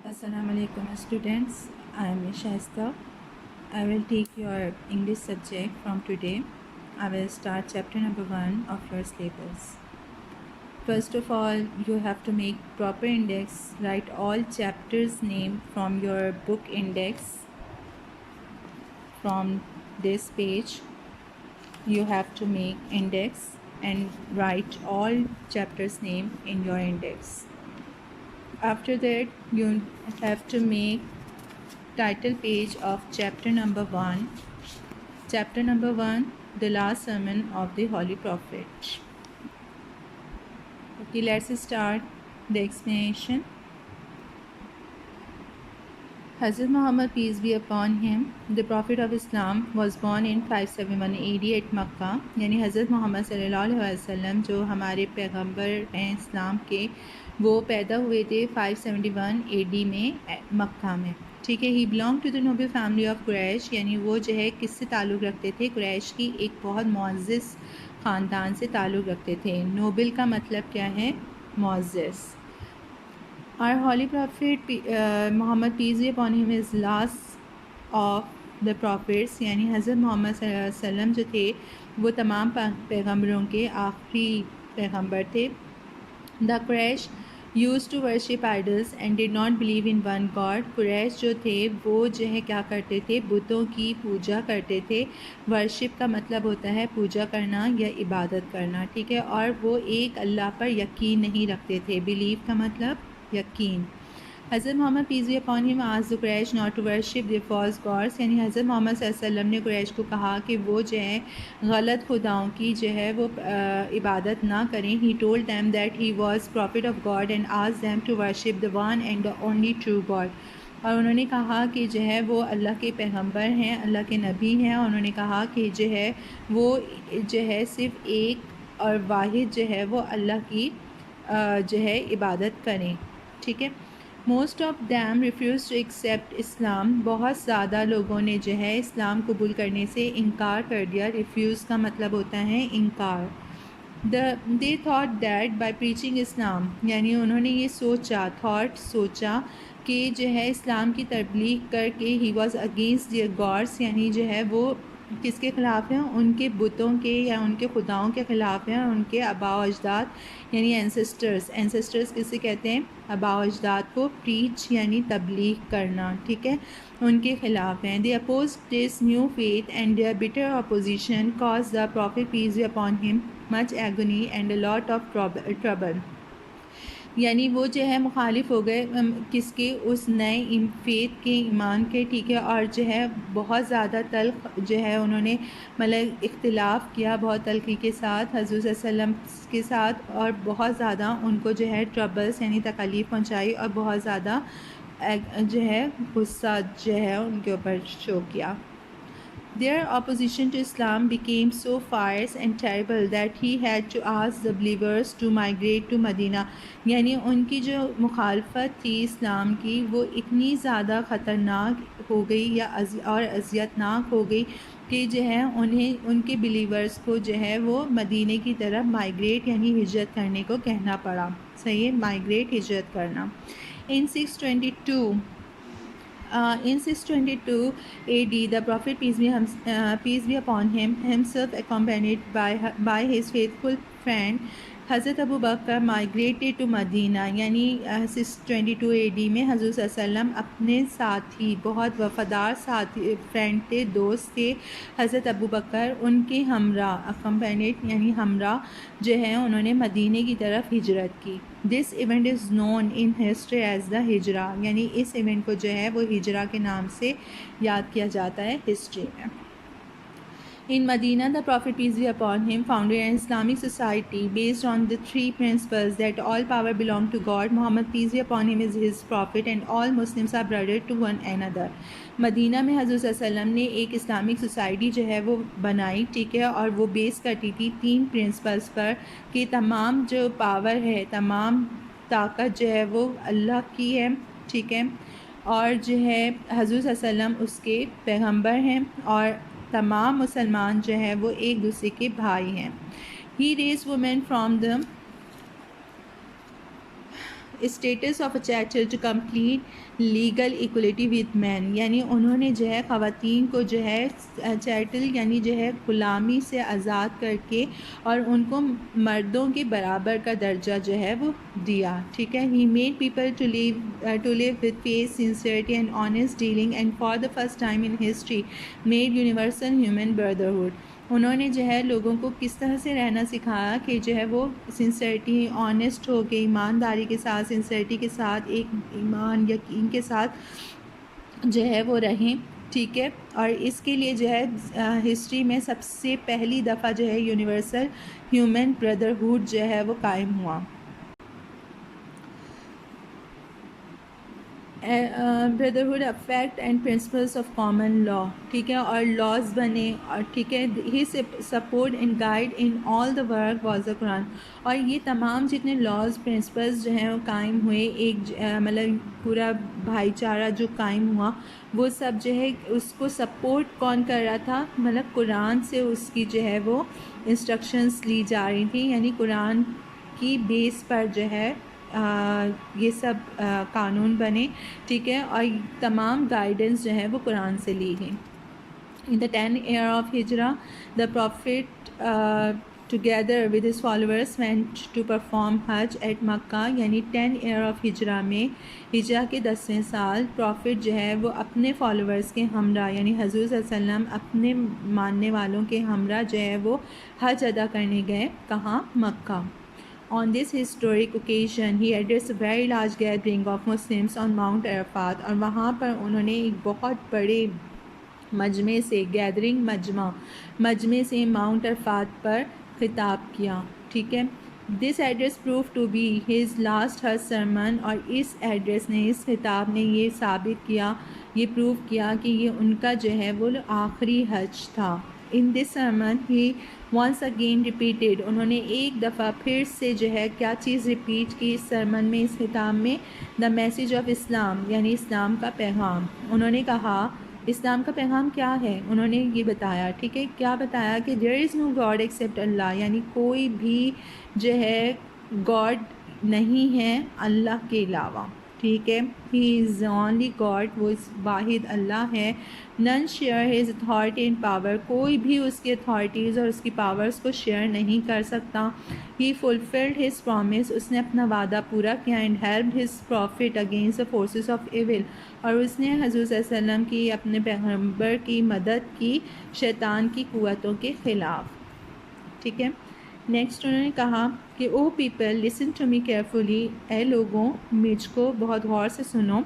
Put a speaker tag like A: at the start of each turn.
A: Assalamu alaikum students. I am Shaista. I will take your English subject from today. I will start chapter number 1 of your syllabus. First of all, you have to make proper index. Write all chapters name from your book index. From this page, you have to make index and write all chapters name in your index. After that, you have to make title page of chapter number 1. Chapter number 1, the last sermon of the Holy Prophet. Okay, let's start the explanation. Hazrat Muhammad, peace be upon him, the Prophet of Islam, was born in 571 AD at Makkah. یعنی حضرت محمد صلی اللہ علیہ وسلم جو ہمارے پیغمبر ہیں اسلام کے، وہ پیدا ہوئے تھے 571 AD میں مکہ میں. ٹھیک ہے. He belong to the noble family of Quraysh, یعنی وہ جو ہے کس سے تعلق رکھتے تھے؟ قریش کی ایک بہت معزز خاندان سے تعلق رکھتے تھے. نوبل کا مطلب کیا ہے؟ معزز. Our holy prophet Muhammad, peace be upon him, is last of the prophets. یعنی حضرت محمد صلی اللہ علیہ وسلم جو تھے وہ تمام پیغمبروں کے آخری پیغمبر تھے. The Quraysh used to worship idols and did not believe in one God. قریش جو تھے وہ جو ہے کیا کرتے تھے؟ بتوں کی پوجا کرتے تھے. ورشپ کا مطلب ہوتا ہے پوجا کرنا یا عبادت کرنا. ٹھیک ہے. اور وہ ایک اللہ پر یقین نہیں رکھتے تھے. بلیو کا مطلب یقین. حضرت Muhammad peace be upon him asked Quraysh not to worship the false gods, یعنی حضرت محمد صلی اللہ علیہ وسلم نے قریش کو کہا کہ وہ جو ہے غلط خداؤں کی جو ہے وہ عبادت نہ کریں. He told them that he was prophet of God and asked them to worship the one and the only true God. اور انہوں نے کہا کہ جو ہے وہ اللہ کے پیغمبر ہیں، اللہ کے نبی ہیں. اور انہوں نے کہا کہ جو ہے وہ جو ہے صرف ایک اور واحد جو ہے وہ اللہ کی جو ہے عبادت کریں. ٹھیک ہے. Most of them refuse to accept Islam, بہت زیادہ لوگوں نے جو ہے اسلام قبول کرنے سے انکار کر دیا. ریفیوز کا مطلب ہوتا ہے انکار. They thought that by preaching Islam, یعنی انہوں نے یہ سوچا کہ جو ہے اسلام کی تبلیغ کر کے he was against their gods, یعنی جو ہے وہ کس کے خلاف ہیں؟ ان کے بتوں کے یا ان کے خداؤں کے خلاف ہیں. اور ان کے آباء و اجداد یعنی اینسسٹرز کسے کہتے ہیں؟ آباء و اجداد کو پریچ یعنی تبلیغ کرنا. ٹھیک ہے. ان کے خلاف ہیں. They opposed this new faith and their bitter opposition cause the prophet peace be upon him much agony and a lot of trouble. یعنی وہ جو ہے مخالف ہو گئے کس کے؟ اس نئے فیتھ کے، ایمان کے. ٹھیک ہے. اور جو ہے بہت زیادہ تلخ جو ہے انہوں نے مطلب اختلاف کیا بہت تلخی کے ساتھ حضور صلی اللہ علیہ وسلم کے ساتھ، اور بہت زیادہ ان کو جو ہے ٹربلس یعنی تکلیف پہنچائی، اور بہت زیادہ جو ہے غصہ جو ہے ان کے اوپر شو کیا. Their opposition to Islam became so fierce and terrible that he had to ask the believers to migrate to Medina. یعنی ان کی جو مخالفت تھی اسلام کی وہ اتنی زیادہ خطرناک ہو گئی یا اور اذیتناک ہو گئی کہ جو ہے انہیں ان کے بلیورز کو جو ہے وہ مدینے کی طرف مائگریٹ یعنی ہجرت کرنے کو کہنا پڑا. صحیح ہے. مائگریٹ ہجرت کرنا. In 622 AD, the Prophet peace be upon him, himself accompanied by his faithful friend حضرت ابو بکر migrated to مدینہ. یعنی 622 AD میں حضور صلی اللہ علیہ وسلم اپنے ساتھی، بہت وفادار ساتھی فرینڈ تھے، دوست تھے حضرت ابو بکر، ان کے ہمراہ accompanied یعنی ہمراہ جو ہے انہوں نے مدینے کی طرف ہجرت کی. This event is known in history as the Hijra, یعنی اس ایونٹ کو جو ہے وہ ہجرہ کے نام سے یاد کیا جاتا ہے ہسٹری میں. In Medina, the Prophet peace be upon him founded an Islamic society based on the three principles that all power belongs to God, Muhammad peace be upon him is his prophet, and all Muslims are brother to one another. مدینہ میں حضور صلی اللہ علیہ وسلم نے ایک Islamic society جو ہے وہ بنائی. ٹھیک ہے. اور وہ بیس کرتی تھی تین پرنسپلس پر کہ تمام جو پاور ہے، تمام طاقت جو ہے وہ اللہ کی ہے. ٹھیک ہے. اور جو ہے حضور صلی اللہ علیہ وسلم اس کے پیغمبر ہیں، اور تمام مسلمان جو ہے وہ ایک دوسرے کے بھائی ہیں. He raised women from the status of a chattel to complete legal equality with men, یعنی انہوں نے جو ہے خواتین کو جو ہے چیٹل یعنی جو ہے غلامی سے آزاد کر کے اور ان کو مردوں کے برابر کا درجہ جو ہے وہ دیا. ٹھیک ہے. He made people to live with faith sincerity and honest dealing and for the first time in history made universal human brotherhood. انہوں نے جو ہے لوگوں کو کس طرح سے رہنا سکھایا کہ جو ہے وہ سنسیئرٹی آنیسٹ ہو کے ایمانداری کے ساتھ سنسیئرٹی کے ساتھ ایک ایمان یقین کے ساتھ جو ہے وہ رہیں. ٹھیک ہے. اور اس کے لیے جو ہے ہسٹری میں سب سے پہلی دفعہ جو ہے یونیورسل ہیومن بردرہڈ جو ہے وہ قائم ہوا. Brotherhood effect and principles of common law. ٹھیک ہے. اور لاز بنے اور ٹھیک ہے. He support and guide in all the work was the Quran. اور یہ تمام جتنے لاز پرنسپلس جو ہیں وہ قائم ہوئے ایک مطلب پورا بھائی چارہ جو قائم ہوا وہ سب جو ہے اس کو سپورٹ کون کر رہا تھا؟ مطلب قرآن سے اس کی جو ہے وہ انسٹرکشنز لی جا رہی تھیں، یعنی قرآن کی بیس پر جو ہے یہ سب قانون بنے. ٹھیک ہے. اور تمام گائیڈنس جو ہے وہ قرآن سے لی گئی. In the 10th year of Hijrah, the Prophet together with his followers went to perform Hajj at Makkah. یعنی 10th year of Hijrah میں ہجرہ کے 10ویں سال پروفٹ جو ہے وہ اپنے فالوورز کے ہمراہ یعنی حضور صلی اللہ علیہ وسلم اپنے ماننے والوں کے ہمراہ جو ہے وہ حج ادا کرنے گئے. کہاں؟ مکہ. On this historic occasion, he addressed a very large gathering of Muslims on Mount Arafat. اور وہاں پر انہوں نے ایک بہت بڑے مجمع سے مجمع سے ماؤنٹ عرفات پر خطاب کیا. ٹھیک ہے. This address proved to be his last Hajj sermon. اور اس ایڈریس نے اس خطاب نے یہ ثابت کیا یہ پروو کیا کہ یہ ان کا جو ہے وہ آخری حج تھا. In this sermon he once again repeated. انہوں نے ایک دفعہ پھر سے جو ہے کیا چیز ریپیٹ کی اس سرمن میں اس خطاب میں؟ The message of Islam یعنی اسلام کا پیغام. انہوں نے کہا اسلام کا پیغام کیا ہے؟ انہوں نے یہ بتایا. ٹھیک ہے. کیا بتایا؟ کہ there is no God except Allah. یعنی کوئی بھی جو ہے گاڈ نہیں ہے اللہ کے علاوہ. ٹھیک ہے. He is the only God. وہ واحد اللہ ہے. None share his authority and power. کوئی بھی اس کی اتھارٹیز اور اس کی پاورز کو شیئر نہیں کر سکتا. He fulfilled his promise. اس نے اپنا وعدہ پورا کیا. And helped his prophet against the forces of evil. اور اس نے حضور صلی اللہ علیہ وسلم کی اپنے پیغمبر کی مدد کی شیطان کی قوتوں کے خلاف. ٹھیک ہے. نیکسٹ انہوں نے کہا کہ O people listen to me carefully. اے لوگوں مجھ کو بہت غور سے سنو.